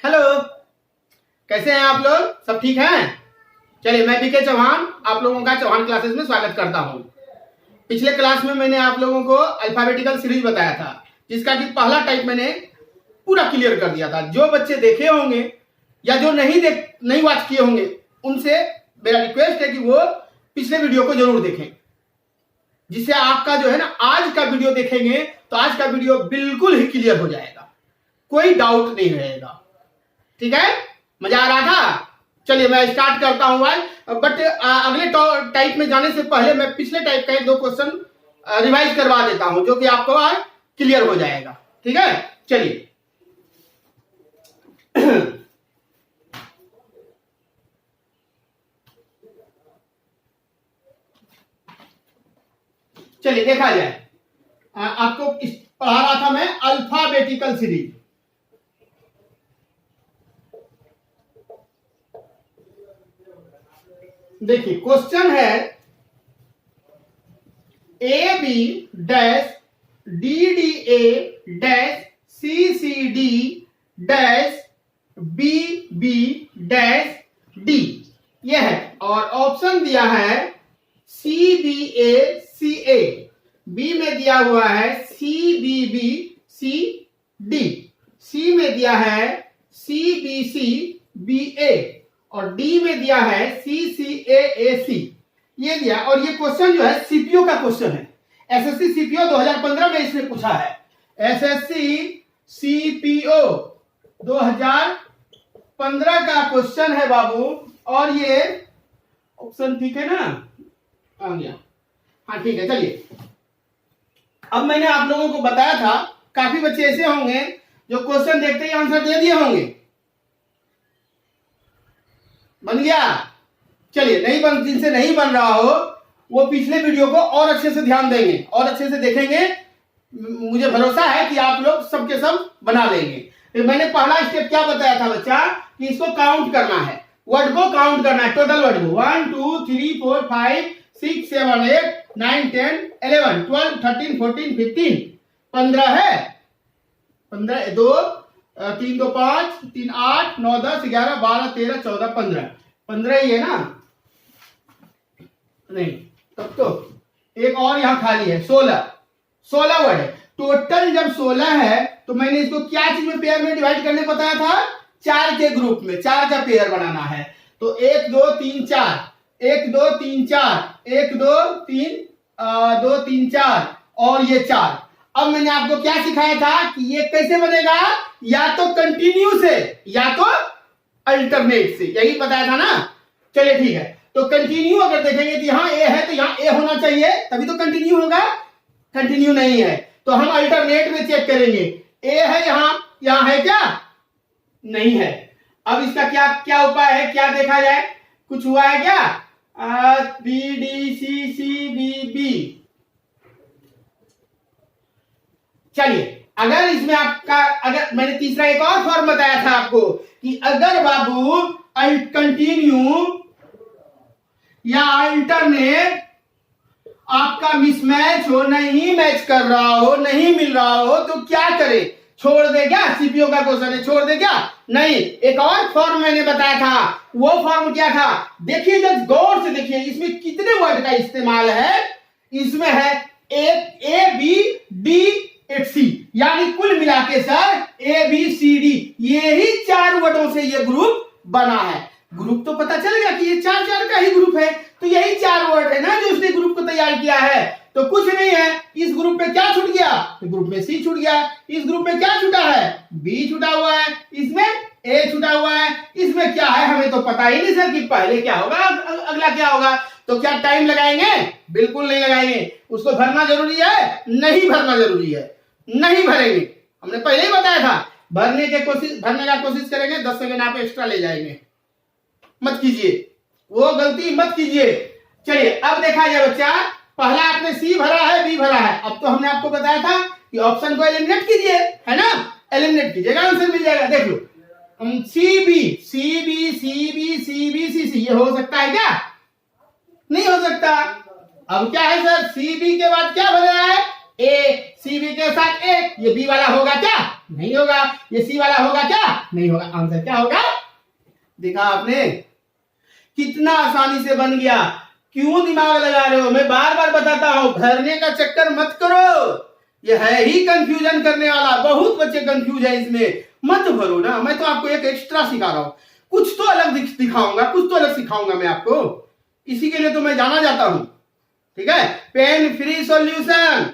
Hello, कैसे हैं आप लोग? सब ठीक हैं? चलिए, मैं बीके चौहान आप लोगों का चौहान क्लासेस में स्वागत करता हूं। पिछले क्लास में मैंने आप लोगों को अल्फाबेटिकल सीरीज बताया था, जिसका कि पहला टाइप मैंने पूरा क्लियर कर दिया था। जो बच्चे देखे होंगे या जो नहीं वॉच किए होंगे, उनसे मेरा रिक्वेस्ट है कि वो पिछले वीडियो को जरूर देखें, जिससे आपका जो है ना आज का वीडियो देखेंगे तो आज का वीडियो बिल्कुल ही क्लियर हो जाएगा, कोई डाउट नहीं रहेगा। ठीक है, मजा आ रहा था? चलिए मैं स्टार्ट करता हूं आज। बट अगले टाइप में जाने से पहले मैं पिछले टाइप का एक दो क्वेश्चन रिवाइज करवा देता हूं, जो कि आपको आज क्लियर हो जाएगा। ठीक है, चलिए चलिए देखा जाए। आपको पढ़ा रहा था मैं अल्फाबेटिकल सीरीज। देखिए क्वेश्चन है A B dash D D A dash C C D dash B B dash D, यह है। और ऑप्शन दिया है C B A C A, B में दिया हुआ है C B B C D, C में दिया है C B C B A, और डी में दिया है सी सी ए ए सी, ये दिया। और ये क्वेश्चन जो है सीपीओ का क्वेश्चन है, एसएससी सीपीओ 2015 में इसने पूछा है। एसएससी सीपीओ 2015 का क्वेश्चन है बाबू। और ये ऑप्शन ठीक है ना, आ गया? हाँ ठीक है। चलिए, अब मैंने आप लोगों को बताया था, काफी बच्चे ऐसे होंगे जो क्वेश्चन देखते ही आंसर दे दिए होंगे। बन गया? चलिए, जिनसे नहीं बन रहा हो वो पिछले वीडियो को और अच्छे से ध्यान देंगे और अच्छे से देखेंगे। मुझे भरोसा है कि आप लोग सबके सब बना लेंगे। तो मैंने पहला स्टेप क्या बताया था बच्चा, कि इसको काउंट करना है, वर्ड को काउंट करना है, टोटल वर्ड को 1 2 3 4 5 6 7 8 9 10 11 12 13 14 15 15 है। 15 2 3 2 5 3 8 9 10 11 12 13 14 15 ही है ना? नहीं, तब तो एक और यहां खाली है, 16 वर्ड है टोटल। जब 16 है तो मैंने इसको क्या चीज में पेयर में डिवाइड करने को बताया था? 4 के ग्रुप में, 4 का पेयर बनाना है। तो 1 2 3 4 1 2 3 4 1 2 3 2 3 4 और ये 4। अब मैंने आपको क्या सिखाया था कि ये कैसे बनेगा, या तो कंटिन्यू से या तो अल्टरनेट से, यही बताया था ना। चलिए ठीक है, तो कंटिन्यू अगर देखेंगे कि यहां ए है तो यहां ए होना चाहिए, तभी तो कंटिन्यू होगा। कंटिन्यू नहीं है तो हम अल्टरनेट में चेक करेंगे, ए है यहां है क्या? नहीं है। अब इसका क्या क्या उपाय है, क्या देखा जाए? कुछ हुआ है क्या? B D C C B B. चलिए, अगर इसमें अगर मैंने तीसरा एक और फॉर्म बताया था आपको, कि अगर बाबू कंटिन्यू या अल्टरनेट आपका मिसमैच हो, नहीं मैच कर रहा हो, नहीं मिल रहा हो, तो क्या करे? छोड़ दे क्या? सीपीओ का क्वेश्चन है, छोड़ दे क्या? नहीं, एक और फॉर्म मैंने बताया था। वो फॉर्म क्या था? देखिए, जब गौर से देखिए इसमें कितने वर्ड का इस्तेमाल है। इसमें है ए बी डी एक सी, यानी कुल मिला के sir A B C D, ये ही 4 वर्डों से ये ग्रुप बना है। ग्रुप तो पता चल गया कि ये 4 का ही ग्रुप है, तो यही 4 वर्ड है ना जो उसने ग्रुप को तैयार किया है। तो कुछ नहीं है, इस ग्रुप में क्या छूट गया? तो ग्रुप में सी छूट गया। इस ग्रुप में क्या छूटा है? बी छूटा हुआ है, इसमें ए छूटा हुआ है, इसमें क्या है हमें तो पता ही नहीं सर कि पहले क्या होगा अगला क्या होगा। तो क्या टाइम लगाएंगे? बिल्कुल नहीं लगाएंगे। उसको भरना जरूरी है? नहीं भरना जरूरी है, नहीं भरेंगे। हमने पहले ही बताया था, भरने का कोशिश करेंगे, 10 सेकंड आप एक्स्ट्रा ले जाएंगे। मत कीजिए, वो गलती मत कीजिए। चलिए, अब देखा जाए बच्चा, पहला आपने सी भरा है, बी भरा है। अब तो हमने आपको बताया था कि ऑप्शन को एलिमिनेट कीजिए, है ना? एलिमिनेट कीजिएगा, आंसर मिल जाएगा। देख लो, C B C B C B C B C C, ये हो सकता है क्या? नहीं हो सकता। अब क्या है सर? सी बी के बाद क्या बन रहा है? ए, सी बी के साथ एक, ये बी वाला होगा क्या? नहीं होगा। ये सी वाला होगा क्या? नहीं होगा। आंसर क्या होगा? देखा आपने कितना आसानी से बन गया। क्यों दिमाग लगा रहे हो? मैं बार बार बताता हूं, भरने का चक्कर मत करो। ये है ही कंफ्यूजन करने वाला। बहुत बच्चे कंफ्यूज है इसमें। मत भरो ना। मैं तो आपको एक एक्स्ट्रा सिखा रहा हूं। कुछ तो अलग दिखाऊंगा, कुछ तो अलग सिखाऊंगा मैं आपको। इसी के लिए तो मैं जाना जाता हूं। ठीक है, पेन फ्री सॉल्यूशन।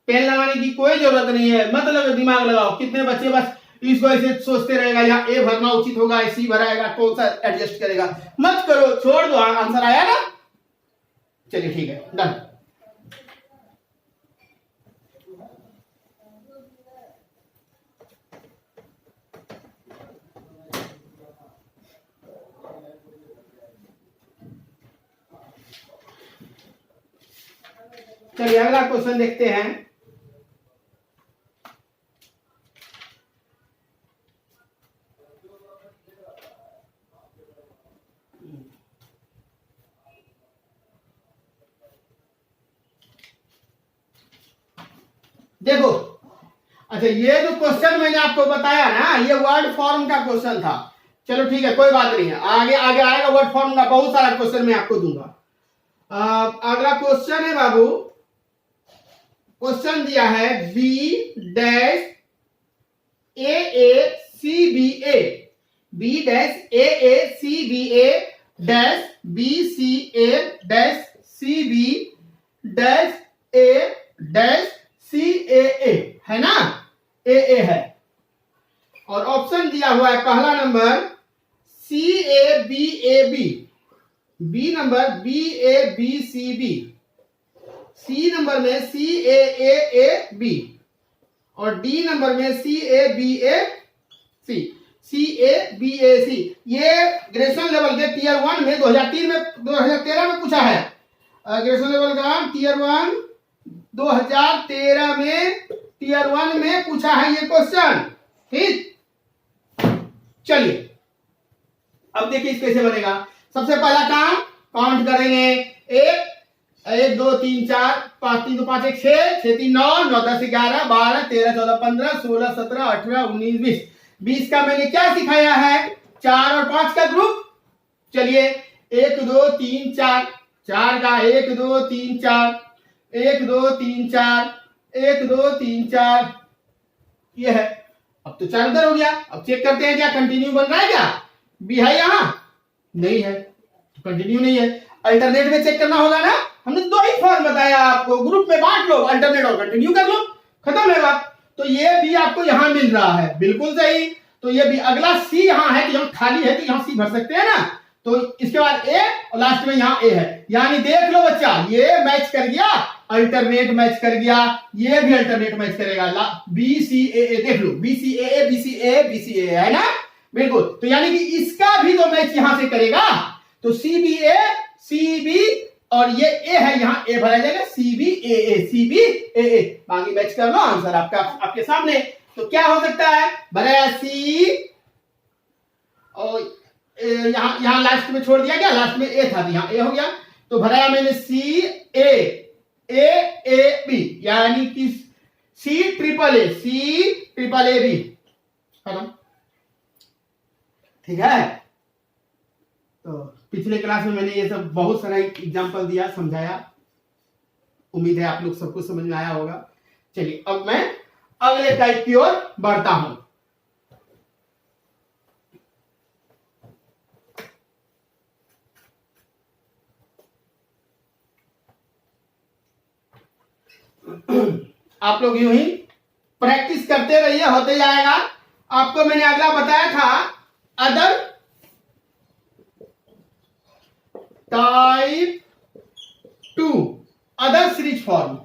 पेन लगाने की कोई जरूरत नहीं है। मतलब दिमाग लगाओ। कितने बच्चे बस इसको ऐसे सोचते रहेगा, यहाँ ए भरना उचित होगा, सी भराएगा, कौन सा एडजस्ट करेगा। मत करो, छोड़ दो। आंसर आया ना? चलिए ठीक है, डन। चलिए अगला क्वेश्चन देखते हैं। देखो, अच्छा ये जो क्वेश्चन मैंने आपको बताया ना, ये वर्ड फॉर्म का क्वेश्चन था। चलो ठीक है, कोई बात नहीं है। आगे आगे आएगा वर्ड फॉर्म का बहुत सारा क्वेश्चन मैं आपको दूंगा। अगला क्वेश्चन है बाबू, क्वेश्चन दिया है B dash A A C B A, B dash A A C B A dash B C A dash C B dash A dash C A है ना? ए है। और ऑप्शन दिया हुआ है पहला number C A B, B number B A B C B, C number में C A B, और डी नंबर में C A B A C, C A B ए सी। ये ग्रेजुएशन लेवल के टीयर 1 में 2013 में पूछा है। ग्रेजुएशन लेवल का टीयर 1 2013 में टीयर 1 में पूछा है ये क्वेश्चन। ठीक, चलिए अब देखिए इस कैसे बनेगा। सबसे पहला काम काउंट करेंगे। 1 2 3 4 5 3 2 5 1 6 6 3 9 9 10 11 12 13 14 15 16 17 18 19 20। 20 का मैंने क्या सिखाया है? 4 और 5 का ग्रुप। चलिए 1 2 3 4, 4 का 1 2 3 4, 1 2 3 4, 1 2 3 4, ये है। अब तो 4 उधर हो गया। अब चेक करते हैं क्या कंटिन्यू बन रहा है क्या? बी है यहां? नहीं है, कंटिन्यू नहीं है। अल्टरनेट में चेक करना होगा ना। हमने 2 ही फॉर्म बताया आपको, ग्रुप में बांट लो, अल्टरनेट और कंटिन्यू कर लो, खत्म है बात। तो ये भी आपको यहां मिल रहा है, बिल्कुल सही। तो ये भी अगला सी यहां है, तो यहां खाली है तो यहां सी भर सकते हैं ना। तो इसके बाद ए और लास्ट में यहां ए है। यानी देख लो बच्चा, ये मैच कर गया, अल्टरनेट मैच कर गया, ये भी अल्टरनेट मैच करेगा। बी सी ए देख लो, B C A B C A B C A है ना, बिल्कुल। तो यानी कि इसका भी तो मैच यहां से करेगा। तो सी बी और ये ए है, यहां ए भरा जाएगा, सी बी ए बाकी मैच कर लो, आंसर आपके सामने। तो क्या हो सकता है? भराया सी और यहां लास्ट में छोड़ दिया गया, लास्ट में ए था, यहां ए हो गया। तो भराया मैंने सी ए बी, यानी कि सी ट्रिपल ए बी, है ना? ठीक है। तो पिछले क्लास में मैंने ये सब बहुत सारा एग्जांपल दिया, समझाया। उम्मीद है आप लोग सबको समझ में आया होगा। चलिए अब मैं अगले टाइप की ओर बढ़ता हूं। आप लोग यूं ही प्रैक्टिस करते रहिए, होते जाएगा। आपको मैंने अगला बताया था other type 2, other series form.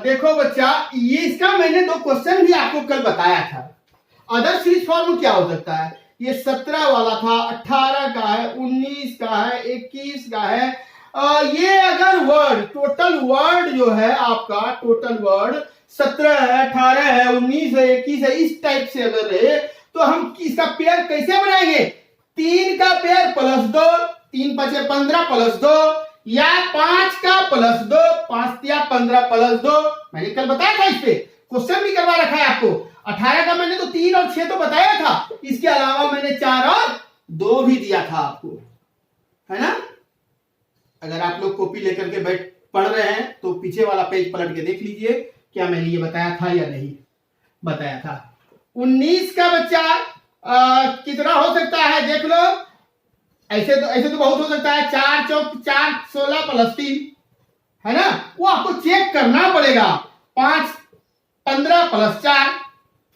देखो बच्चा, ये इसका मैंने 2 क्वेश्चन भी आपको कल बताया था। अदर सीरीज फॉर्म क्या हो सकता है? ये 17 वाला था, 18 का है, 19 का है, 21 का है। ये अगर वर्ड टोटल वर्ड जो है आपका, टोटल वर्ड 17 है, 18 है, 19 है, 21 है, इस टाइप से अगर है तो हम इसका पेयर कैसे बनाएंगे? 3 का पेयर प्लस 2, 3 5 15 प्लस 2, या 5 का प्लस 2, 5 या 15 प्लस 2, मैंने कल बताया था, इस पे क्वेश्चन भी करवा रखा है आपको। 18 का मैंने तो 3 और 6 तो बताया था, इसके अलावा मैंने 4 और 2 भी दिया था आपको, है ना। अगर आप लोग कॉपी लेकर के बैठ पढ़ रहे हैं तो पीछे वाला पेज पलट के देख लीजिए, क्या मैंने ये बताया था या नहीं बताया था। 19 का बच्चा कितना हो सकता है देख लो। ऐसे तो बहुत हो सकता है, 4 चौक 4 16 प्लस 3, है ना। वो आपको चेक करना पड़ेगा। 5 15 प्लस 4,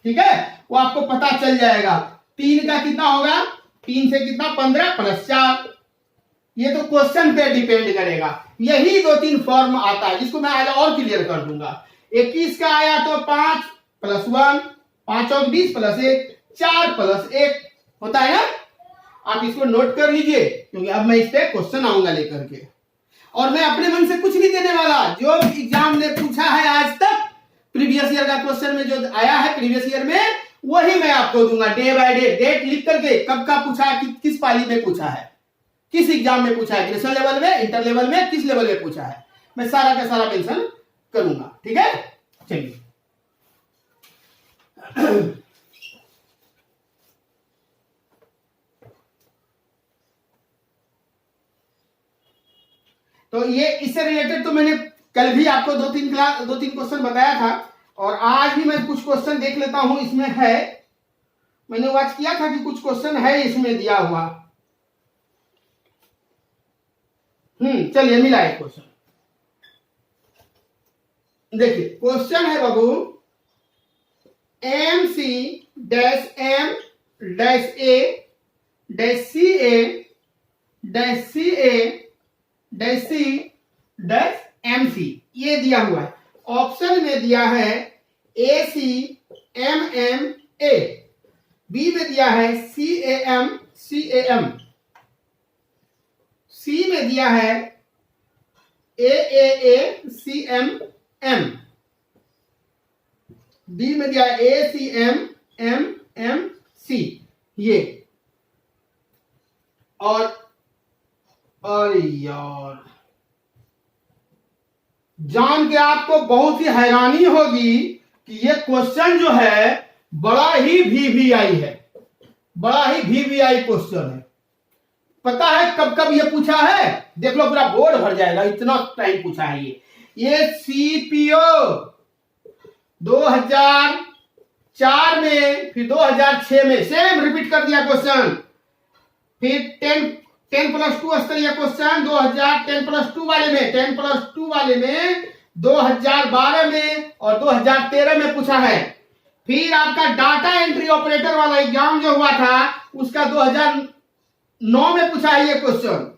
ठीक है, वो आपको पता चल जाएगा। 3 का कितना होगा, 3 से कितना 15 प्लस 4, ये तो क्वेश्चन पे डिपेंड करेगा। यही 2-3 फॉर्म आता है, जिसको मैं आज और क्लियर कर दूंगा। 21 का आया तो 5 प्लस 1, 5 और 20 प्लस 1, 4 प्लस 1 होता है ना। आप इसको नोट कर लीजिए, क्योंकि अब मैं इस पे क्वेश्चन आऊंगा लेकर के, और मैं अपने मन से कुछ नहीं देने वाला। जो एग्जाम ने पूछा है आज तक, प्रीवियस ईयर का क्वेश्चन में जो आया है प्रीवियस ईयर में, वही मैं आपको दूंगा डे बाय डे, डेट लिख करके, कब का पूछा है, किस पाली में पूछा है, किस एग्जाम में पूछा है, ग्रेजुएशन लेवल में, इंटर लेवल में, किस लेवल में पूछा है, मैं सारा का सारा मेंशन करूंगा। ठीक है, चलिए। तो ये इससे रिलेटेड तो मैंने कल भी आपको 2-3 क्वेश्चन बताया था, और आज भी मैं कुछ क्वेश्चन देख लेता हूं। इसमें है, मैंने वॉच किया था कि कुछ क्वेश्चन है इसमें दिया हुआ। चलिए मिला एक क्वेश्चन, देखिए क्वेश्चन है बाबू, MC dash M dash A dash CA dash CA dash C dash MC, ये दिया हुआ है। ऑप्शन में दिया है AC MMA, बी में दिया है CAM, सी में दिया है ACM, डी में दिया है ACM ये। और यार जान के आपको बहुत ही हैरानी होगी कि ये क्वेश्चन जो है बड़ा ही VVI है, बड़ा ही VVI क्वेश्चन है। पता है कब कब ये पूछा है, देख लो, पूरा बोर्ड भर जाएगा, इतना टाइम पूछा है ये CPO 2004 में, फिर 2006 में सेम रिपीट कर दिया क्वेश्चन। फिर 10 प्लस 2 स्तरीय क्वेश्चन 10 प्लस 2 वाले में, 10 प्लस 2 वाले में 2012 में और 2013 में पूछा है। फिर आपका डाटा एंट्री ऑपरेटर वाला एग्जाम जो हुआ था उसका 2009 में पूछा है ये क्वेश्चन।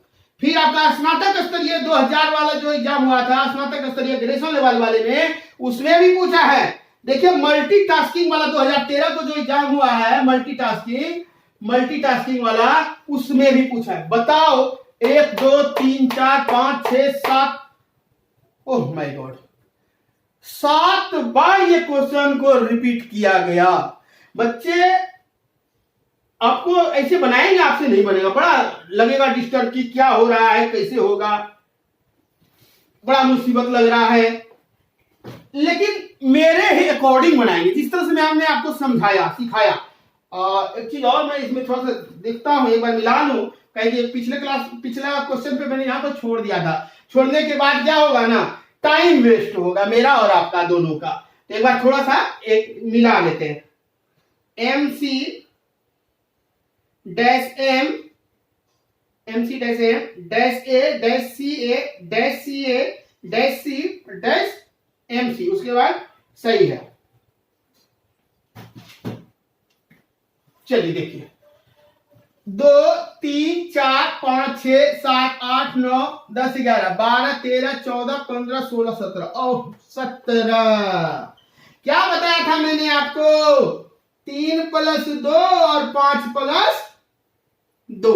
फिर आपका स्नातक स्तरीय 2000 वाला जो एग्जाम हुआ था, स्नातक स्तरीय ग्रेजुएशन लेवल वाले में, उसमें भी पूछा है। देखिए मल्टीटास्किंग वाला 2013 को जो एग्जाम हुआ है, मल्टीटास्किंग वाला, उसमें भी पूछा है। बताओ 1 2 3 4 5 6 7, ओह माय गॉड, 7 बार ये क्वेश्चन को रिपीट किया गया। बच्चे आपको ऐसे बनाएंगे, आपसे नहीं बनेगा, बड़ा लगेगा डिस्टर्ब कि क्या हो रहा है, कैसे होगा, बड़ा मुसीबत लग रहा है। लेकिन मेरे ही अकॉर्डिंग बनाएंगे, जिस तरह से मैंने आपको समझाया, सिखाया। एक चीज और मैं इसमें थोड़ा सा देखता हूं, एक बार मिला लूं, कहीं पिछला क्वेश्चन पे मैंने यहाँ पर छोड़ दिया था। छोड़ने के बाद क्या होगा ना, टाइम वेस्ट होगा मेरा और आपका दोनों का। तो एक बार थोड़ा सा एक मिला लेते हैं। MC dash M dash A dash CA dash CA dash C dash MC, उसके बाद सही है। चलिए देखिए, 2 3 4 5 6 7 8 9 10 11 12 13 14 15 16 17, ओह 17। क्या बताया था मैंने आपको, 3 प्लस 2 और 5 प्लस 2,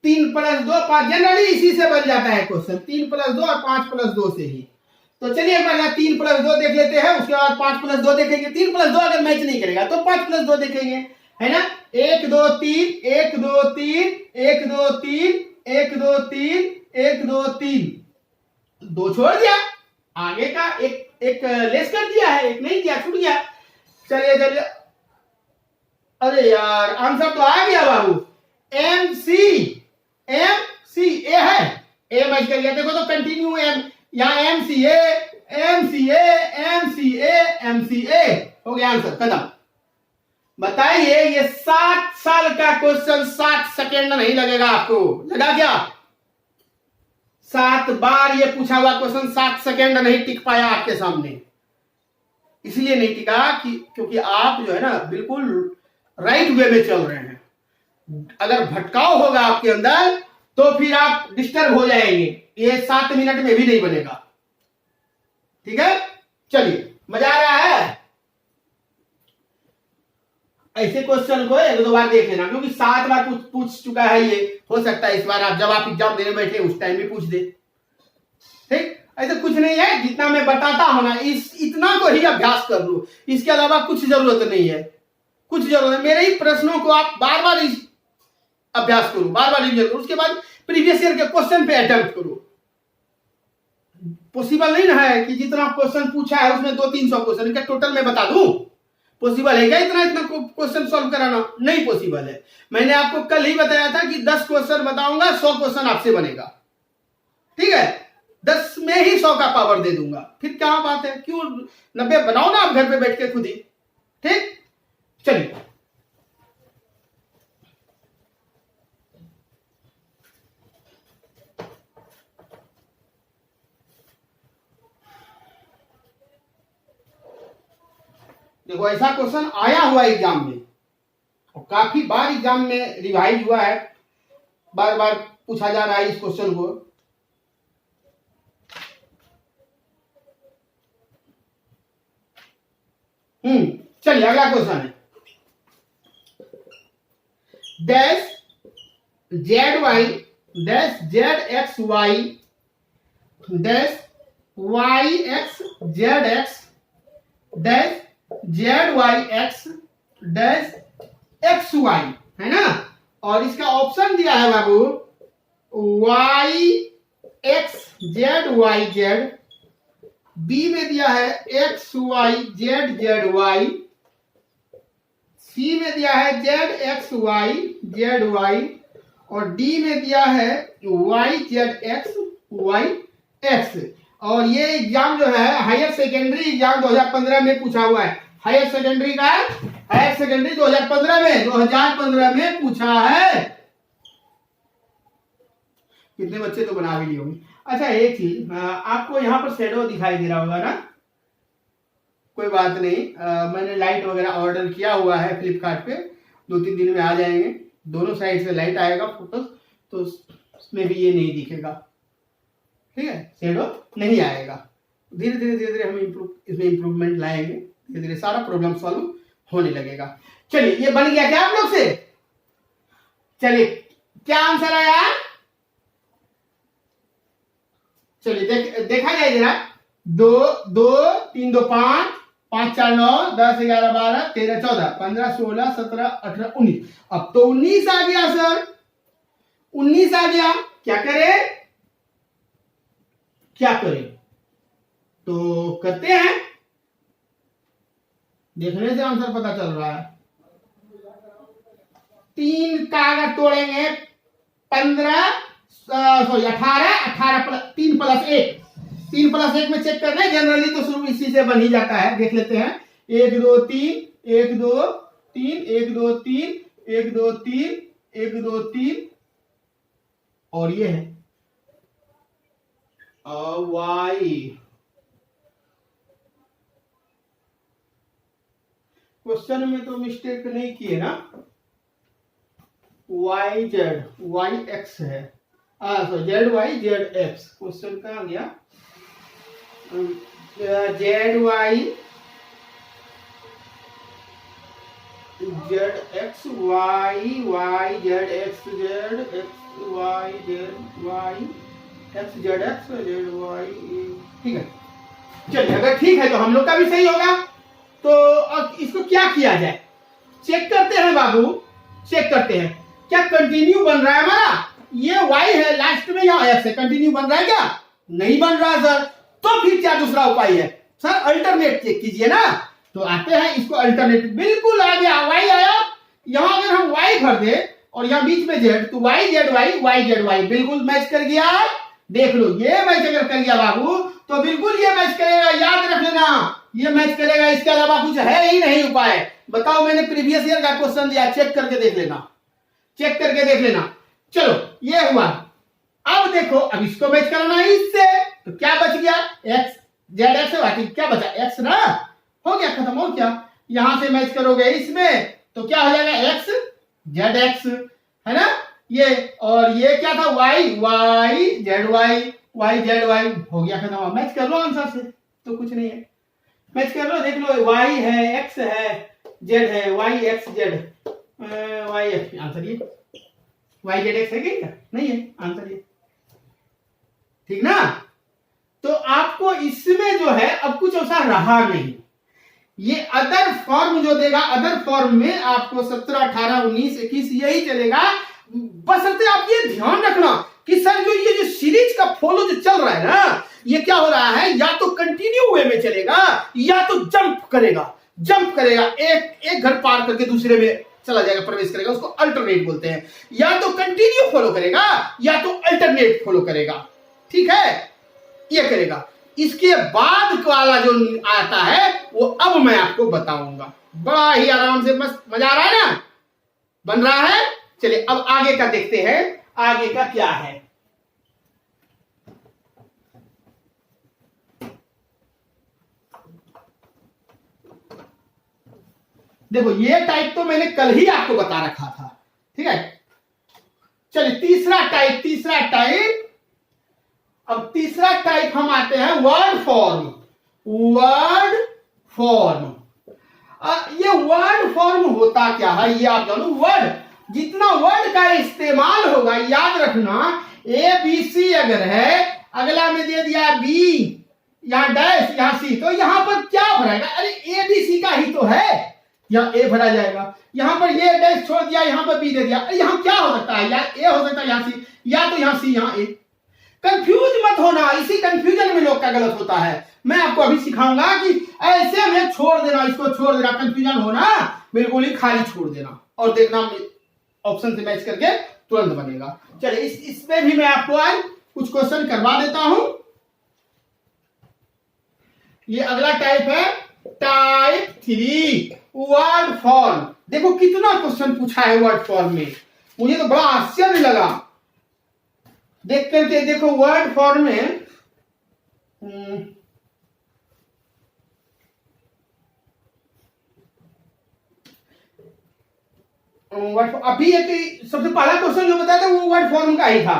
3 प्लस 2 5, जनरली इसी से बन जाता है क्वेश्चन, 3 प्लस 2 और 5 प्लस 2 से ही। तो चलिए एक बार 3 प्लस 2 देख लेते हैं, उसके बाद 5 प्लस 2 देखेंगे। 3 प्लस 2 अगर मैच नहीं करेगा तो 5 प्लस 2 देखेंगे, है ना। 1 2 3 1 2 3 1 2 3 1 2 3 1 2 3, 2 छोड़ दिया, आगे का एक लेस कर दिया है, एक नहीं दिया, छूट गया। चलिए चलिए, अरे यार आंसर तो आ गया बाबू, एम सी ए है, ए बच गया। देखो तो कंटिन्यू एम, यहाँ एम सी ए हो गया आंसर, खत्म। बताइए ये 7 साल का क्वेश्चन 60 सेकेंड नहीं लगेगा आपको, लगा क्या? 7 बार ये पूछा हुआ क्वेश्चन 7 सेकेंड नहीं टिक पाया आपके सामने। इसलिए नहीं टिका कि क्योंकि आप जो है ना बिल्कुल राइट वे में चल रहे हैं। अगर भटकाव होगा आपके अंदर तो फिर आप डिस्टर्ब हो जाएंगे, ये 7 मिनट में भी नहीं बनेगा। ठीक है, चलिए, मजा आ रहा है? ऐसे क्वेश्चन को 1-2 बार देख लेना, क्योंकि 7 बार पूछ चुका है ये, हो सकता है इस बार आप जब आप एग्जाम देने बैठे उस टाइम भी पूछ दे। ठीक, ऐसा कुछ नहीं है, जितना मैं बताता हूं ना इतना को ही अभ्यास कर लो, इसके अलावा कुछ जरूरत नहीं है, कुछ जरूरत है। मेरे ही प्रश्नों को आप बार बार अभ्यास करो, बार बार रिवीजन करो, उसके बाद प्रीवियस ईयर के क्वेश्चन पे अटेम्प्ट करो। पॉसिबल नहीं ना है कि जितना क्वेश्चन पूछा है उसमें 200-300 क्वेश्चन, इनका टोटल मैं बता दूं? पॉसिबल है क्या इतना क्वेश्चन सॉल्व कराना? नहीं पॉसिबल है। मैंने आपको कल ही बताया था कि 10 क्वेश्चन बताऊंगा, 100 क्वेश्चन आपसे बनेगा। ठीक है, 10 में ही 100 का पावर दे दूंगा, फिर क्या बात है? क्यों 90 बनाओ ना आप घर पे बैठ के खुद ही। ठीक, चलिए, देखो ऐसा क्वेश्चन आया हुआ एग्जाम में और काफी बार एग्जाम में रिवाइज हुआ है, बार बार पूछा जा रहा है इस क्वेश्चन को। चलिए अगला क्वेश्चन है, dash Z Y dash Z X Y dash Y X Z X dash Z Y X dash X Y, है ना? और इसका ऑप्शन दिया है बाबू Y X Z Y Z, B में दिया है X Y Z Z Y, C में दिया है Z X Y Z Y, और डी में दिया है Y Z X Y X. और ये एग्जाम जो है हायर सेकेंडरी एग्जाम 2015 में पूछा हुआ है, हायर सेकेंडरी का, हायर सेकेंडरी 2015 में पूछा है। कितने बच्चे तो बना भी लिए होंगे। अच्छा एक चीज, आपको यहाँ पर शेडो दिखाई दे रहा होगा ना? कोई बात नहीं, मैंने लाइट वगैरह ऑर्डर किया हुआ है फ्लिपकार्ट पे, 2-3 दिन में आ जाएंगे। दोनों साइड से लाइट आएगा फोटो, तो उसमें भी ये नहीं दिखेगा। ठीक है, शेडो नहीं आएगा। धीरे धीरे हम इसमें इंप्रूवमेंट लाएंगे, धीरे धीरे सारा प्रॉब्लम सॉल्व होने लगेगा। चलिए, ये बन गया क्या आप लोग से? चलिए, क्या आंसर आया? चलिए देखा जाए जरा। 2 2 3 2 5 5 4 9 10 11 12 13 14 15 16 17 18 19। अब तो 19 आ गया सर, 19 आ गया। क्या करें? तो करते हैं, देखने से आंसर पता चल रहा है। 3 का अगर तोड़ेंगे 15 सॉरी 18 3 प्लस 1, 3 प्लस 1 में चेक करना है, जनरली तो शुरू इसी से बन ही जाता है। देख लेते हैं, 1 2 3 1 2 3 1 2 3 1 2 3 1 2 3, और ये है वाई। क्वेश्चन में तो मिस्टेक नहीं किए ना? वाई जेड वाई एक्स है, Z Y Z X. Question कहाँ गया? Z Y Z X Y Y Z X Z X Y Z Y X Z X Z Y. ठीक है, चलिए अगर ठीक है तो हम लोग का भी सही होगा। तो अब इसको क्या किया जाए? चेक करते हैं बाबू, चेक करते हैं क्या कंटिन्यू बन रहा है हमारा। ये y है, लास्ट में यहाँ x है, कंटिन्यू बन रहा है क्या? नहीं बन रहा सर। तो फिर क्या दूसरा उपाय है सर? अल्टरनेट चेक कीजिए ना। तो आते हैं इसको अल्टरनेट, बिल्कुल आ गया y आया। यहां अगर हम y भर दे और यहाँ बीच में z, तो y z y बिल्कुल मैच कर गया। देख लो, ये मैच अगर कर गया बाबू तो बिल्कुल ये मैच करेगा, याद रख लेना, ये मैच करेगा। इसके अलावा कुछ है ही नहीं उपाय। बताओ, मैंने प्रीवियस ईयर का क्वेश्चन दिया, चेक करके देख लेना, चेक करके देख लेना। चलो ये हुआ। अब देखो, अब इसको मैच कराना है इससे, तो क्या बच गया? x जेड एक्स है, क्या बचा? x ना, हो गया खत्म। और क्या, यहां से मैच करोगे इसमें तो क्या हो जाएगा? x जेड एक्स, है ना ये। और ये क्या था? y जेड वाई हो गया खत्म। मैच कर लो आंसर से, तो कुछ नहीं है, मैच कर लो। देख लो, y है, x है, z है, y x z y x, answer ये y z x है क्या? नहीं है, आंसर ये, ठीक ना। तो आपको इसमें जो है अब कुछ ऐसा रहा नहीं। ये अदर फॉर्म जो देगा, अदर फॉर्म में आपको 17, 18, 19, 21 यही चलेगा। बशर्ते आप ये ध्यान रखना कि सर जो ये जो सीरीज का फॉलो जो चल रहा है ना, ये क्या हो रहा है? या तो कंटिन्यू वे में चलेगा या तो जंप करेगा, एक घर पार करके दूसरे में चला जाएगा, प्रवेश करेगा, उसको अल्टरनेट बोलते हैं। या तो कंटिन्यू फॉलो करेगा या तो अल्टरनेट फॉलो करेगा, ठीक है, ये करेगा। इसके बाद वाला जो आता है वो अब मैं आपको बताऊंगा। बड़ा ही आराम से, मस्त, मजा आ रहा है ना, बन रहा है। चलिए अब आगे का देखते हैं, आगे का क्या है। देखो, ये टाइप तो मैंने कल ही आपको बता रखा था, ठीक है। चलिए तीसरा टाइप, अब तीसरा टाइप हम आते हैं वर्ड फॉर्म। ये वर्ड फॉर्म होता क्या है ये आप जानो। वर्ड, जितना वर्ड का इस्तेमाल होगा, याद रखना, ए बी सी अगर है, अगला में दे दिया बी, यहां डैश, यहां सी, तो यहां पर क्या भराएगा? अरे ए बी सी का ही तो है, यहाँ ए भरा जाएगा। यहां पर ये डैश छोड़ दिया, यहां पर बी दे दिया। अरे यहां क्या हो सकता है? या ए हो सकता है, यहां सी, या तो यहां सी यहां ए। कंफ्यूज मत होना, इसी कंफ्यूजन में लोग का गलत होता है। मैं आपको अभी सिखाऊंगा कि ऐसे में छोड़ देना, इसको छोड़ देना, कंफ्यूजन होना, बिल्कुल ही खाली छोड़ देना और देखना ऑप्शन से मैच करके तुरंत बनेगा। चलिए इसमें भी मैं आपको आज कुछ क्वेश्चन करवा देता हूं। ये अगला टाइप है टाइप 3, वर्ड फॉर्म। देखो कितना क्वेश्चन पूछा है वर्ड फॉर्म में, मुझे तो बड़ा आश्चर्य लगा देख करके। देखो वर्ड फॉर्म में अभी एक सबसे पहला क्वेश्चन जो बताया था वो वर्ड फॉर्म का ही था।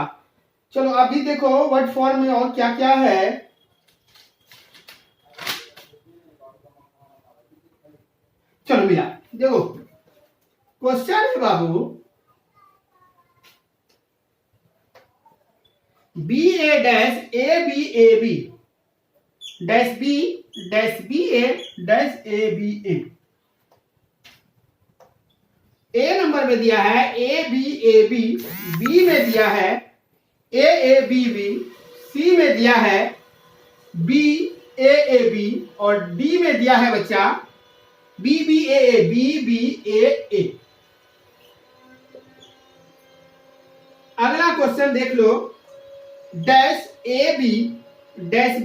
चलो अभी देखो वर्ड फॉर्म में और क्या क्या है। चलो मिला, देखो क्वेश्चन है बाबू, B A dash A B dash B A dash A B A number में दिया है ए बी, बी में दिया है ए बी, सी में दिया है बी ए बी, और डी में दिया है बच्चा बी ए। अगला क्वेश्चन देख लो, dash A B dash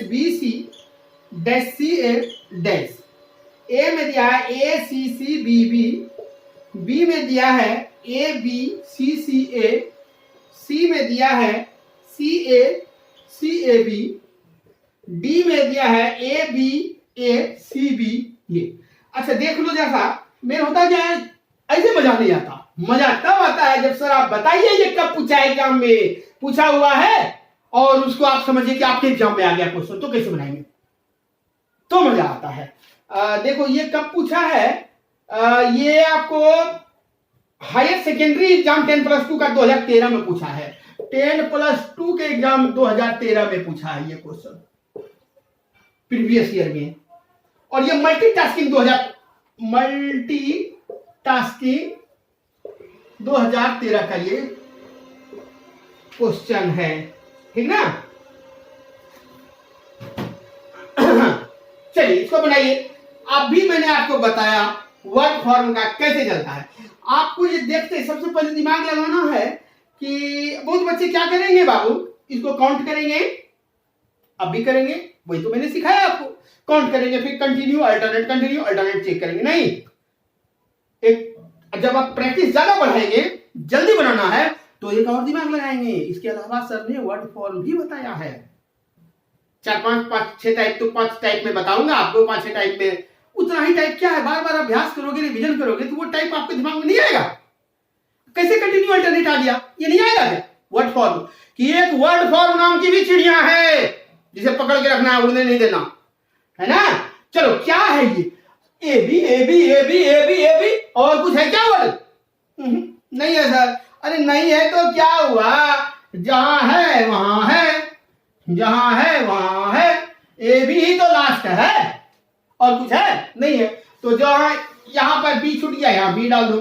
B C dash C A dash. A में दिया है ए सी बी में दिया है ए बी सी ए, सी में दिया है सी ए बी, डी में दिया है ए सी बी। ये अच्छा देख लो, जैसा मेरा होता क्या है, ऐसे मजा नहीं आता। मजा तब आता है जब सर आप बताइए ये कब पूछा है, एग्जाम में पूछा हुआ है और उसको आप समझिए कि आपके एग्जाम में आ गया क्वेश्चन, तो कैसे बनाएंगे, तो मजा आता है। देखो ये कब पूछा है, ये आपको हायर सेकेंडरी एग्जाम 10+2 का 2013 में पूछा है। 10+2 के एग्जाम 2013 में पूछा है ये क्वेश्चन, प्रीवियस ईयर में। और ये मल्टीटास्किंग 2013 का ये क्वेश्चन है, ठीक ना। चलिए इसको बनाइए। अभी मैंने आपको बताया वर्ड फॉर्म का कैसे चलता है। आपको ये देखते सबसे पहले दिमाग लगाना है कि बहुत बच्चे क्या करेंगे बाबू, इसको काउंट करेंगे, अब भी करेंगे, वही तो मैंने सिखाया आपको। काउंट करेंगे, फिर कंटिन्यू अल्टरनेट चेक करेंगे। नहीं, एक जब आप प्रैक्टिस ज्यादा बढ़ाएंगे, जल्दी बनाना है, तो एक और दिमाग लगाएंगे। इसके अलावा सर ने वर्ड फॉर्म भी बताया है, 4-5-6 टाइप, तो 5 टाइप में बताऊंगा आपको, 5-6 टाइप में। उतना ही टाइप क्या है, बार बार अभ्यास करोगे, रिवीजन करोगे, तो वो टाइप आपके दिमाग में नहीं आएगा। कैसे कंटिन्यू अल्टरनेट आ गया, ये नहीं आएगा क्या वर्ड फॉर्म, कि एक वर्ड फॉर्म नाम की भी चिड़िया है जिसे पकड़ के रखना है, उड़ने नहीं देना, है ना। चलो क्या है ये, A B A B A B A B A B, और कुछ है क्या वर्ड? नहीं है सर। अरे नहीं है तो क्या हुआ, जहां है वहां है, जहां है वहां है, ए बी ही तो लास्ट है, और कुछ है नहीं है। तो जहां यहां पर बी छूट गया, यहां बी डाल दो,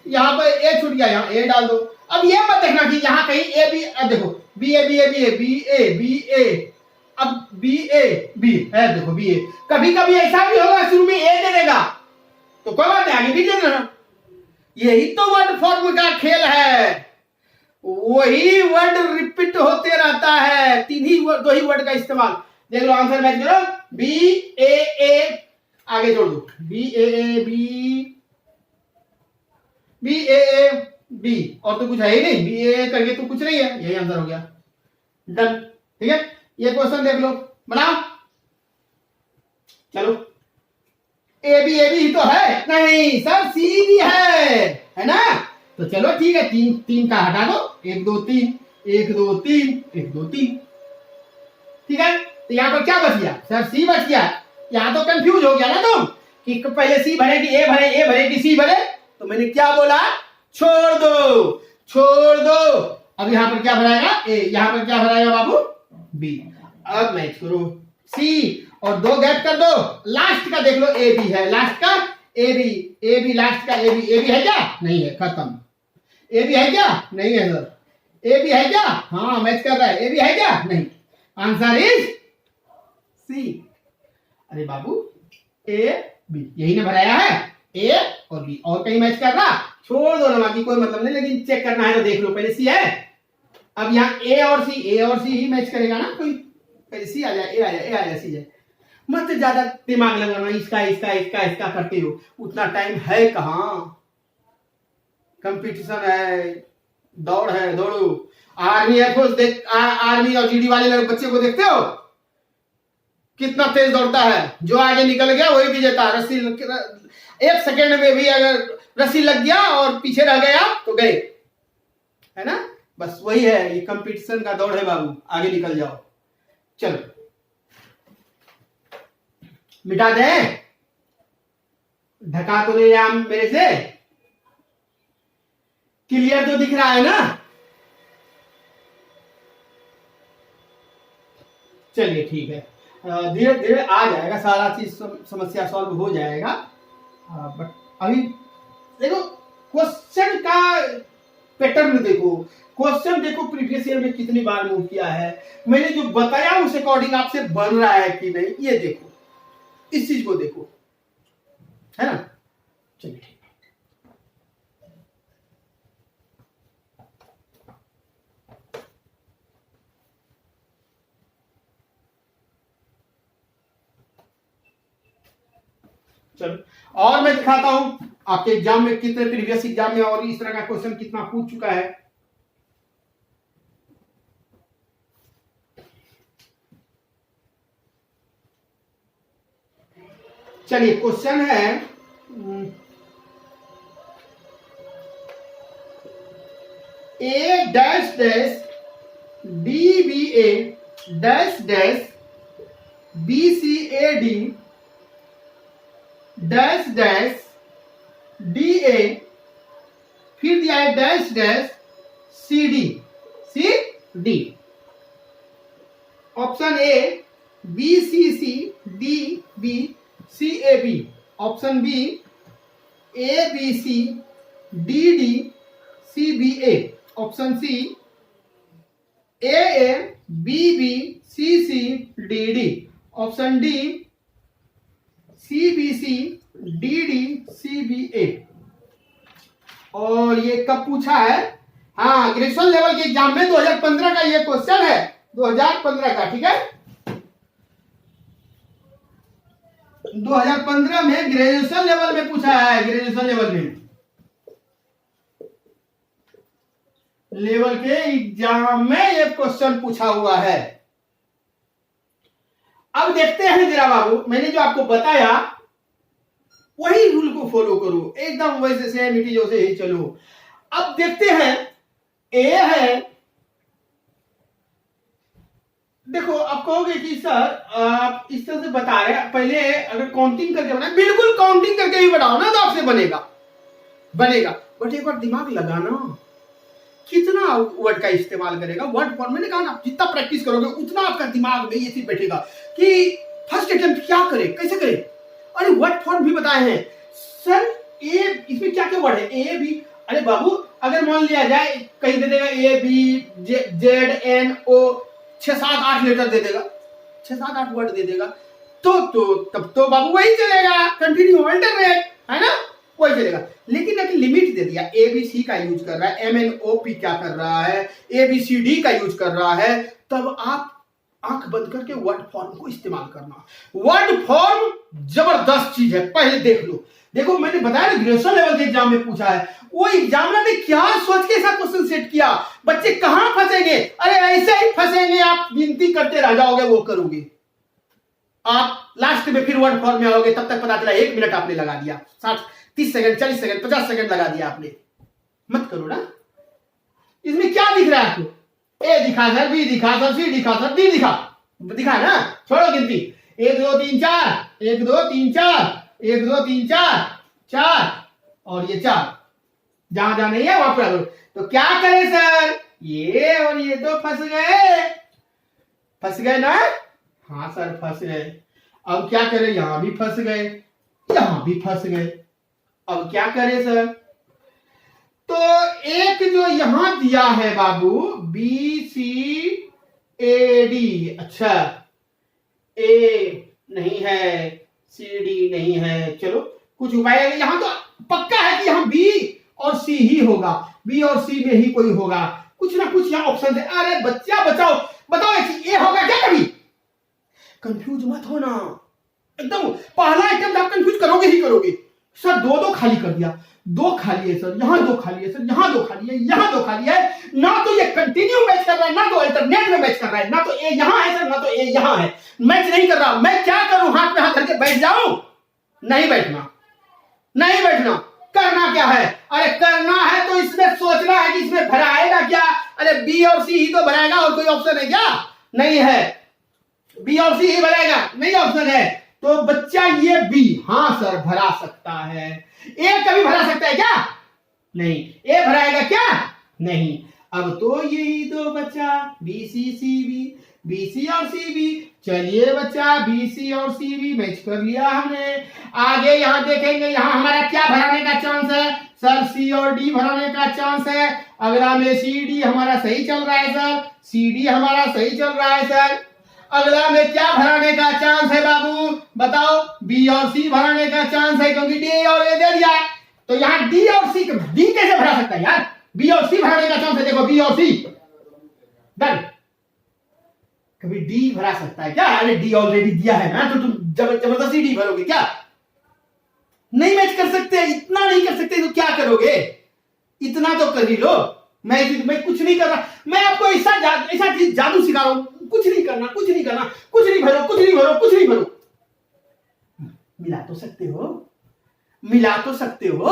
यहां पर ए छूट गया, यहां ए डाल दो। अब ये मत देखना कि यहां कहीं ए बी, अब देखो B A B A B A B A B A, अब बी ए बी है, देखो बी ए। कभी कभी ऐसा भी होगा शुरू में ए दे देगा, तो कोई बात नहीं, आगे भी दे देना। यही तो वर्ड फॉर्म का खेल है, वही वर्ड रिपीट होते रहता है, दो ही वर्ड का इस्तेमाल। देख लो, आंसर मैच करो, बी ए, आगे जोड़ दो, बी ए बी, और तो कुछ है ही नहीं, बी ए करके तो कुछ नहीं है, यही आंसर हो गया, डन। ठीक है, ये क्वेश्चन देख लो, बनाओ। चलो, ए बी ही तो है, नहीं सर सी भी है ना। तो चलो ठीक है, तीन का हटा दो, 1 2 3 1 2 3 1 2 3, ठीक है। तो यहाँ पर क्या बच गया सर, सी बच गया। यहाँ तो कंफ्यूज हो गया ना तुम कि पहले सी भरे कि ए भरे, ए भरे कि सी भरे। तो मैंने क्या बोला, छोड़ दो। अब यहाँ पर क्या भराएगा, ए, यहाँ पर क्या भराएगा बाबू, बी। अब मैच करो सी, और 2 गैप कर दो, लास्ट का देख लो, ए बी है, लास्ट का ए बी लास्ट का ए बी है क्या, नहीं है, खत्म। ए बी है क्या, नहीं है सर। ए बी है क्या, हाँ मैच कर रहा है, ए बी है क्या, नहीं। Answer is C. अरे बाबू, ए बी यही ने भराया है, ए और बी, और कहीं मैच कर रहा, छोड़ दो ना, बाकी कोई मतलब नहीं, लेकिन चेक करना है तो देख लो, पहले सी है। अब यहाँ ए और सी ही मैच करेगा ना, कोई पहले सी आ जाए, ए आ जाए, सी जाए। मत ज्यादा दिमाग लगाना, इसका करते हो, उतना टाइम है कहाँ, कंपटीशन है, दौड़ है, दौड़ो। आर्मी एयरफोर्स देख, आर्मी और जीडी वाले लोग बच्चे को देखते हो कितना तेज दौड़ता है, जो आगे निकल गया वही विजेता। रस्सी 1 सेकेंड में भी अगर रस्सी लग गया और पीछे रह गया तो गए, है ना। बस वही है, ये कंपटीशन का दौड़ है बाबू, आगे निकल जाओ। चलो मिटा दें, ढका तो नहीं रहा मेरे से, क्लियर तो दिख रहा है ना। चलिए ठीक है, धीरे धीरे आ जाएगा, सारा चीज समस्या सॉल्व हो जाएगा। बट अभी देखो क्वेश्चन का पैटर्न देखो, क्वेश्चन देखो प्रीवियस ईयर में कितनी बार मूव किया है, मैंने जो बताया उस अकॉर्डिंग आपसे बन रहा है कि नहीं, ये देखो, इस चीज को देखो, है ना। चलिए ठीक है, चलो और मैं दिखाता हूं आपके एग्जाम में कितने, प्रीवियस एग्जाम में और इस तरह का क्वेश्चन कितना पूछ चुका है। चलिए क्वेश्चन है, A dash dash D B A dash dash B C A D dash dash D A, फिर दिया है dash dash C D. Option A B C C D B C A B, option B A B C D D C B A, option C A B B C C D D, option D C B C D D C B A. और ये कब पूछा है? हाँ, graduation level के exam में 2015 का ये क्वेश्चन है, 2015 का, ठीक है। 2015 में ग्रेजुएशन लेवल में पूछा है, ग्रेजुएशन लेवल के एग्जाम में ये क्वेश्चन पूछा हुआ है। अब देखते हैं जरा बाबू, मैंने जो आपको बताया वही रूल को फॉलो करो, एकदम वैसे सेम इट इज वैसे ही चलो। अब देखते हैं, ए है, देखो आप कहोगे कि सर आप इस तरह से बता रहे हैं, पहले अगर काउंटिंग करके बनाए, बिल्कुल काउंटिंग करके ही बनाओ ना तो आपसे बनेगा, बट एक बार दिमाग लगाना, कितना वर्ड का इस्तेमाल करेगा। वर्ड फॉर्म, मैंने कहा ना जितना प्रैक्टिस करोगे उतना आपका दिमाग में ये चीज बैठेगा कि फर्स्ट अटेम्प्ट क्या करे, कैसे करे। अरे वर्ड फॉर्म भी बताए हैं सर, ए इसमें क्या क्या वर्ड है, ए बी। अरे बाबू अगर मान लिया जाए कहीं दे देगा A B Z N O, 6-7-8 letter दे देगा, 6-7-8 वर्ड दे देगा, तो तब तो बाबू वही चलेगा, कंटिन्यू अल्टरनेट, है ना, वही चलेगा। लेकिन एक लिमिट दे दिया, ए बी सी का यूज कर रहा है, एम एन ओ पी क्या कर रहा है, ए बी सी डी का यूज कर रहा है, तब आप आंख बंद करके वर्ड फॉर्म को इस्तेमाल करना। वर्ड फॉर्म जबरदस्त चीज है, पहले देख लो। देखो मैंने बताया ग्रेजुएशन लेवल के एग्जाम में पूछा है, वो एग्जामिनर ने क्या सोच के ऐसा क्वेश्चन सेट किया, बच्चे कहां फंसेंगे। अरे ऐसे ही फंसेंगे, आप गिनती करते रह जाओगे, वो करोगे आप, लास्ट में फिर वर्ड फॉर्म में आओगे, तब तक पता चला 1 मिनट आपने लगा दिया, 60-30 सेकंड 40 सेकंड 50 सेकंड लगा दिया आपने। मत करो ना। इसमें क्या दिख रहा है आपको? ए दिखा सर, बी दिखा सर, सी दिखा सर, डी दिखा ना, छोड़ो गिनती, 1 2 3 4, 1 2 3 4, 1 2 3 4 4, और ये 4, जहां नहीं है वहां पर। तो क्या करें सर, ये और ये तो फंस गए ना। हाँ सर फंस गए। अब क्या करें, यहां भी फंस गए, यहां भी फंस गए, अब क्या करें सर। तो एक जो यहां दिया है बाबू, बी सी ए डी, अच्छा ए नहीं है, सी डी नहीं है, चलो कुछ उपाय है। यहां तो पक्का है कि यहां बी और सी ही होगा, बी और सी में ही कोई होगा, कुछ ना कुछ यहां ऑप्शन है। अरे बच्चा बताओ ए होगा क्या? कभी कंफ्यूज मत होना, एकदम पहला आइटम आप कंफ्यूज करोगे ही करोगे। सर 2 खाली कर दिया, 2 खाली है सर, यहां 2 खाली है सर, यहां 2 खाली है, यहां 2 खाली है, ना तो ये कंटिन्यू मैच कर रहा है, ना तो अल्टरनेट में मैच कर रहा है, ना तो ए यहां है सर, ना तो ए यहां है, मैच नहीं कर रहा। मैं क्या करूं, हाथ पे हाथ करके बैठ जाऊं? नहीं बैठना, करना क्या है? अरे करना है तो इसमें सोचना है कि इसमें भराएगा क्या। अरे बी और सी ही तो भराएगा, और कोई ऑप्शन है क्या? नहीं है, बी और सी ही भराएगा, नहीं ऑप्शन है। तो बच्चा ये बी, हाँ सर भरा सकता है। ए कभी भरा सकता है क्या? नहीं। ए भराएगा क्या? नहीं। अब तो यही तो बच्चा B C C B, B C और सी बी। चलिए बच्चा बी सी और सी बी मैच कर लिया हमने। आगे यहां देखेंगे, यहां हमारा क्या भराने का चांस है सर? सी और डी भराने का चांस है। अगला में सी डी हमारा सही चल रहा है सर, सी डी हमारा सही चल रहा है सर। अगला में क्या भराने का चांस है बाबू बताओ? बी और सी भराने का चांस है, क्योंकि डी और ए दे दिया। तो यहाँ डी और सी, डी कैसे भरा सकता है यार? बी और सी भराने का चांस है, देखो बी और सी डन। कभी डी भरा सकता है क्या? अरे डी ऑलरेडी दिया है ना, तो तुम जबरदस्ती डी भरोगे क्या? नहीं मैच कर सकते, इतना नहीं कर सकते तो क्या करोगे? इतना तो कर ही लो। मैं कुछ नहीं कर रहा, मैं आपको ऐसा चीज जादू सिखा रहा हूं। कुछ नहीं करना, कुछ नहीं करना, कुछ नहीं भरो, कुछ नहीं भरो, कुछ नहीं भरो। मिला तो सकते हो, मिला तो सकते हो।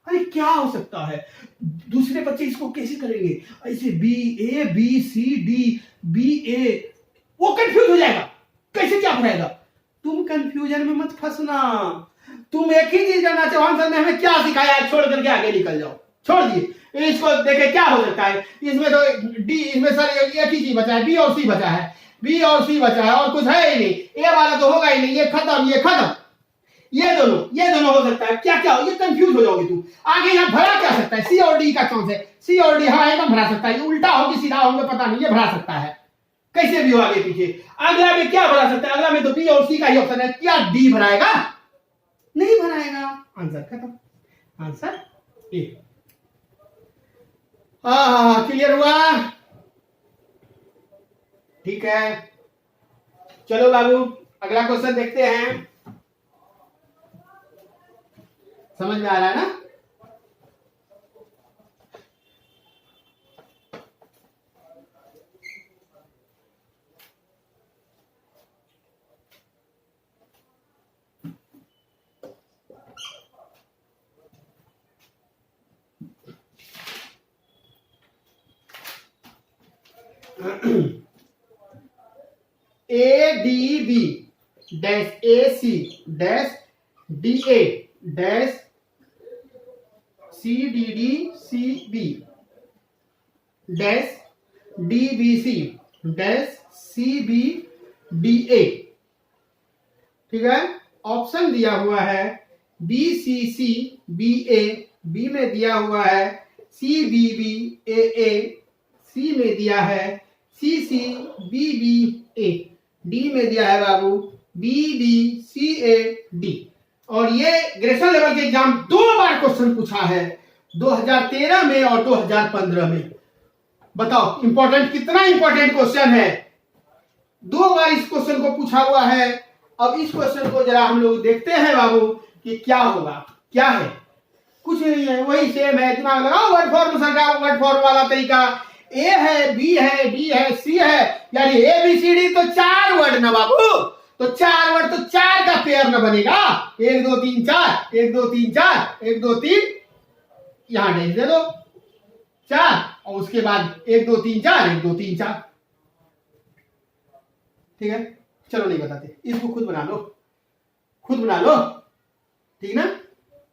अरे क्या हो सकता है? दूसरे बच्चे इसको कैसे करेंगे? ऐसे B A B C D B A, वो कंफ्यूज हो जाएगा, कैसे क्या भराएगा? तुम कंफ्यूजन में मत फंसना। तुम एक ही चीज करना चाहो, सर ने हमें क्या सिखाया, छोड़ करके आगे निकल जाओ। छोड़ दिए इसको, देखे क्या हो सकता है। इसमें तो डी, इसमें सर एक ही चीज बचा है, बी और सी बचा है, बी और सी बचा है, और कुछ है ही नहीं। ए वाला तो होगा ही नहीं, ये खत्म, ये खत्म। ये दोनों हो सकता है। क्या क्या हो, ये कंफ्यूज हो जाओगे तू। आगे यहाँ भरा क्या सकता है, सी और डी का चांस है, सी और डी, हाँ एकदम भरा सकता है। ये उल्टा हो कि सीधा हो हमें पता नहीं, ये भरा सकता है कैसे भी हो आगे पीछे। अगला में क्या भरा सकता है, अगला में तो बी और सी का ही ऑप्शन है। क्या डी भराएगा, नहीं भराएगा। आंसर खत्म, आंसर ए। हाँ क्लियर हुआ, ठीक है। चलो बाबू अगला क्वेश्चन देखते हैं। समझ में आ रहा है ना। A D B dash A C dash D A dash C D D C B dash D B C dash C B D A. ठीक है, ऑप्शन दिया हुआ है B C C B A, B में दिया हुआ है C B B ए, सी में दिया है C C B B A, D में दिया है बाबू B D C A D. और ये ग्रेजुएशन लेवल के एग्जाम 2 बार क्वेश्चन पूछा है, 2013 में और 2015 में। बताओ इंपॉर्टेंट, कितना इंपॉर्टेंट क्वेश्चन है। 2 बार इस क्वेश्चन को पूछा हुआ है। अब इस क्वेश्चन को जरा हम लोग देखते हैं बाबू कि क्या होगा। क्या है, कुछ नहीं है, वही सेम है। दिमाग लगाओ, वर्ड फॉर्म सरकार, वर्ड फॉर्म वाला तरीका। ए है, बी है, डी है, सी है, यानी ए बी सी डी तो 4 वर्ड ना बाबू। तो 4 वर्ड तो 4 का पेयर ना बनेगा। 1 2 3 4, 1 2 3 4, 1 2 3, यहां नहीं दे दो 4, और उसके बाद 1 2 3 4, 1 2 3 4। ठीक है, चलो नहीं बताते, इसको खुद बना लो, खुद बना लो, ठीक ना,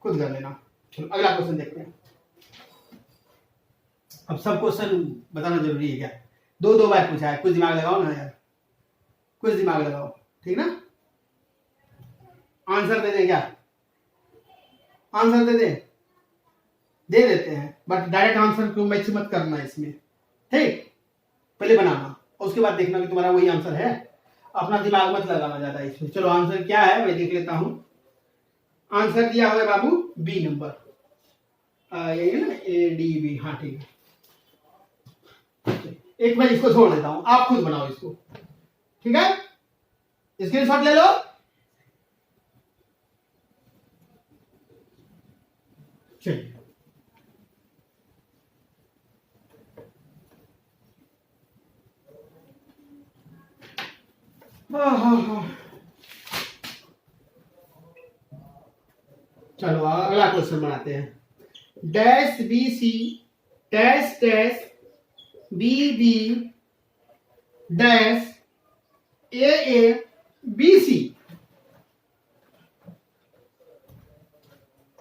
खुद कर लेना। चलो अगला क्वेश्चन देखते हैं। अब सब क्वेश्चन बताना जरूरी है क्या, 2 बार पूछा है, कुछ दिमाग लगाओ ना यार, कुछ दिमाग लगाओ, ठीक ना। आंसर दे दें क्या, आंसर दे देते हैं, बट डायरेक्ट आंसर को मैच मत करना इसमें, ठीक। पहले बनाना, उसके बाद देखना कि तुम्हारा वही आंसर है। अपना दिमाग मत लगाना ज्यादा इसमें। चलो आंसर क्या है मैं देख लेता हूं। आंसर दिया हुआ है बाबू बी नंबर, ये ना ए डी बी, हाँ ठीक है। एक मैं इसको छोड़ देता हूं, आप खुद बनाओ इसको, ठीक है। स्क्रीनशॉट ले लो। चलिए चलो अगला क्वेश्चन बनाते हैं। Dash B C dash dash B B dash A B C.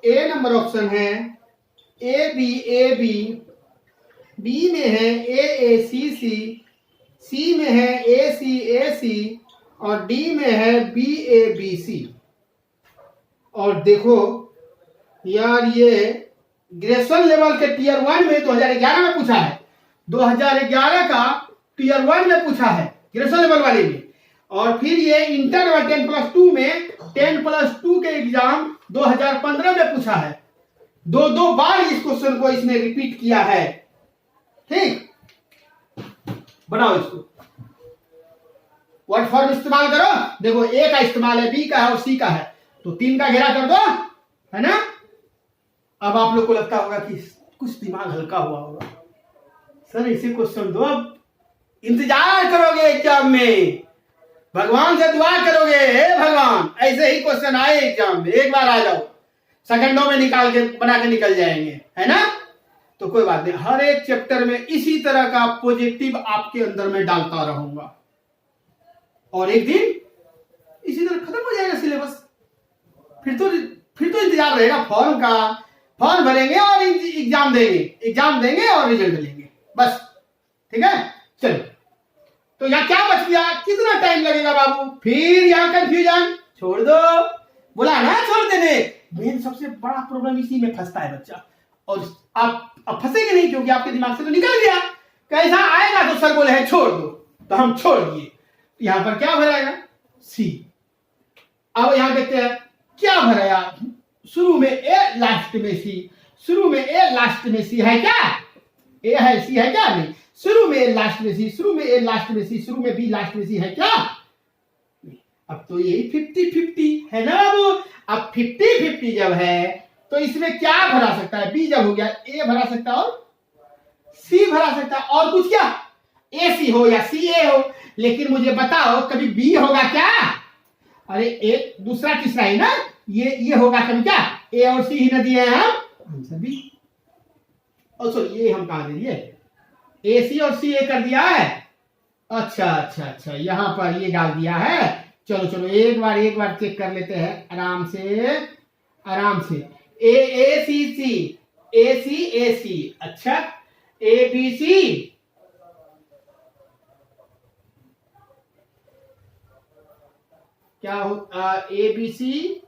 A number option है ए बी, बी में है ए सी सी, सी में है ए सी, और डी में है बी सी। और देखो यार, ये ग्रेजुएशन लेवल के टीयर 1 में 2011 में पूछा है, 2011 का टीयर 1 में पूछा है ग्रेजुएशन लेवल वाले में। और फिर ये इंटर 10+2 में 10+2 के एग्जाम 2015 में पूछा है। 2 बार इस क्वेश्चन को इसने रिपीट किया है, ठीक। बनाओ इसको, वर्ड फॉर्म इस्तेमाल करो। देखो ए का इस्तेमाल है, बी का है और सी का है, तो 3 का घेरा कर दो, है ना। अब आप लोग को लगता होगा कि कुछ दिमाग हल्का हुआ होगा, सर इसे क्वेश्चन दो, अब इंतजार करोगे एग्जाम में, भगवान से दुआ करोगे, हे भगवान ऐसे ही क्वेश्चन आए एग्जाम में, एक बार आ जाओ, सेकंडों में निकाल के बना के निकल जाएंगे, है ना। तो कोई बात नहीं, हर एक चैप्टर में इसी तरह का पॉजिटिव आपके अंदर में डालता रहूंगा, और एक दिन इसी तरह खत्म हो जाएगा सिलेबस। फिर तो इंतजार रहेगा फॉर्म का, फॉर्म भरेंगे और एग्जाम देंगे और रिजल्ट लेंगे, बस, ठीक है। चलो तो यहाँ क्या बच गया, कितना टाइम लगेगा बाबू, फिर यहाँ कंफ्यूजन छोड़ दो, बोला ना छोड़ देने। मेन सबसे बड़ा प्रॉब्लम इसी में फंसता है बच्चा। और आप अब फंसेंगे नहीं, क्योंकि आपके दिमाग से तो निकल गया। कैसा आएगा तो सर बोले है छोड़ दो, तो हम छोड़ दिए। यहां पर क्या भराएगा? सी। अब यहां देखते हैं क्या भराया। शुरू में ए लास्ट में सी, शुरू में ए लास्ट में सी है क्या? ए है, सी है क्या? नहीं। शुरू में ए लास्ट में सी, शुरू में ए लास्ट में सी, शुरू में बी लास्ट में सी है क्या? अब तो यही 50-50 है ना बाबू। अब 50-50 जब है तो इसमें क्या भरा सकता है? बी जब हो गया, ए भरा सकता है और सी भरा सकता है, और कुछ क्या? ए सी हो या सी ए हो। लेकिन मुझे बताओ कभी बी होगा क्या? अरे एक दूसरा तीसरा ही ना, ये होगा कभी क्या? ए और सी ही न दिए हैं हम, आंसर बी। और सॉरी ये हम कहा दे दिए? ए सी और सी ए कर दिया है। अच्छा अच्छा अच्छा, यहां पर ये डाल दिया है। चलो चलो एक बार चेक कर लेते हैं आराम से आराम से। ए सी सी, ए सी ए सी, अच्छा ए बी सी, क्या हो? ए बी सी,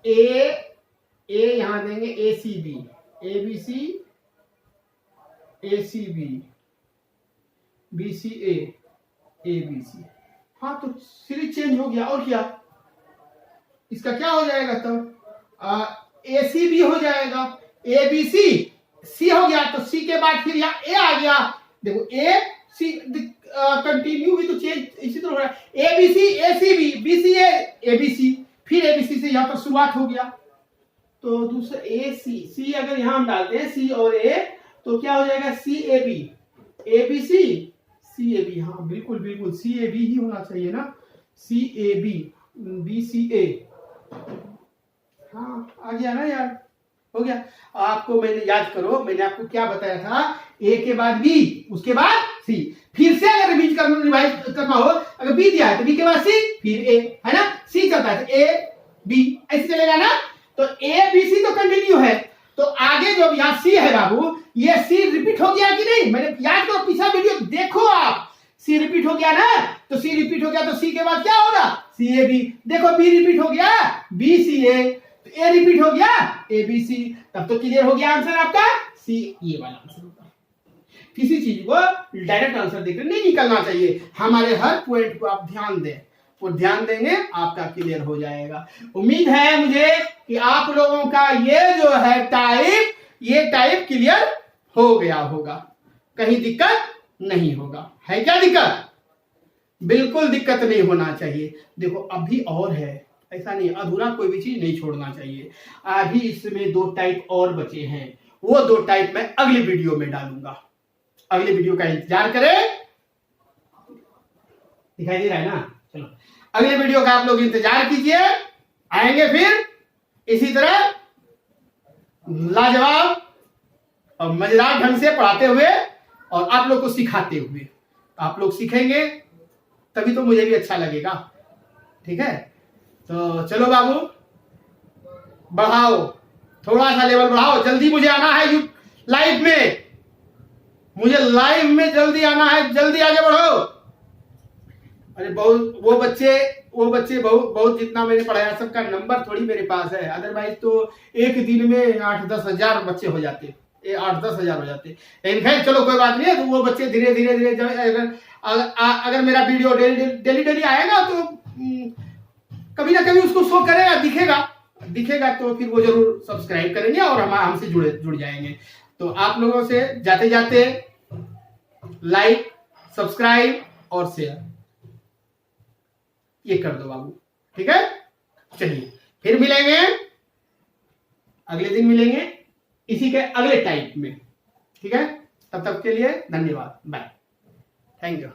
ए यहां देंगे A C B, A B C, A C B, B C A, A B C. हाँ तो सीरीज चेंज हो गया, और क्या? इसका क्या हो जाएगा तब? ए सी बी हो जाएगा, ए बी सी, सी हो गया तो सी के बाद फिर यहाँ ए आ गया। देखो ए सी कंटिन्यू भी तो चेंज इसी तरह हो रहा है। A B C, A C B, B C A B C, फिर ए बी सी से यहाँ पर शुरुआत हो गया। तो दूसरा ए सी, सी अगर यहाँ हम डालते हैं सी और ए तो क्या हो जाएगा? C A B, A B C, C A B. हाँ बिल्कुल बिल्कुल सी ए बी ही होना चाहिए ना, सी ए बी, बी सी ए। हाँ आ गया ना यार, हो गया। आपको मैंने याद करो, मैंने आपको क्या बताया था? ए के बाद बी, उसके बाद सी, फिर से अगर रिवाइज करना हो, अगर बी दिया है तो बी के बाद सी, फिर ए, है ना? सी चलता है तो ए बी, ऐसे चलेगा ना। तो ए बी सी तो कंटिन्यू है, तो आगे जो यहाँ सी है बाबू, ये सी रिपीट हो गया कि नहीं? मैंने याद करो, पिछला वीडियो देखो आप। सी रिपीट हो गया ना, तो सी रिपीट हो गया तो सी के बाद क्या होगा? सी ए बी। देखो बी रिपीट हो गया, बी सी ए, तो ए रिपीट हो गया, ए बी सी। तब तो क्लियर हो गया आंसर आपका सी, ये वाला आंसर होगा। किसी चीज को डायरेक्ट आंसर देकर नहीं निकलना चाहिए, हमारे हर पॉइंट को आप ध्यान दें, और ध्यान देंगे आपका क्लियर हो जाएगा। उम्मीद है मुझे कि आप लोगों का ये जो है टाइप, ये टाइप क्लियर हो गया होगा, कहीं दिक्कत नहीं होगा। है क्या दिक्कत? बिल्कुल दिक्कत नहीं होना चाहिए। देखो अभी और है, ऐसा नहीं, अधूरा कोई भी चीज नहीं छोड़ना चाहिए। अभी इसमें 2 टाइप और बचे हैं, वो 2 टाइप मैं अगली वीडियो में डालूंगा। अगली वीडियो का इंतजार करें। दिखाई दे रहा है ना? चलो अगले वीडियो का आप लोग इंतजार कीजिए, आएंगे फिर इसी तरह लाजवाब और मजेदार ढंग से पढ़ाते हुए और आप लोग को सिखाते हुए। आप लोग सीखेंगे तभी तो मुझे भी अच्छा लगेगा। ठीक है, तो चलो बाबू बढ़ाओ, थोड़ा सा लेवल बढ़ाओ। जल्दी मुझे आना है लाइव में, मुझे लाइव में जल्दी आना है, जल्दी आगे बढ़ो। अरे बहुत वो बच्चे बहुत जितना मैंने पढ़ाया सबका नंबर थोड़ी मेरे पास है, अदरवाइज तो एक दिन में 8-10 हजार बच्चे हो जाते, 8-10 हजार हो जाते। लेकिन खैर चलो कोई बात नहीं है, तो वो बच्चे धीरे धीरे अगर मेरा वीडियो डेली आएगा तो कभी ना कभी उसको शो करेगा, दिखेगा तो फिर वो जरूर सब्सक्राइब करेंगे और हमसे जुड़ जाएंगे। तो आप लोगों से जाते जाते लाइक, सब्सक्राइब और शेयर ये कर दो बाबू। ठीक है, चलिए फिर मिलेंगे, अगले दिन मिलेंगे इसी के अगले टाइप में। ठीक है, तब तक के लिए धन्यवाद, बाय, थैंक यू।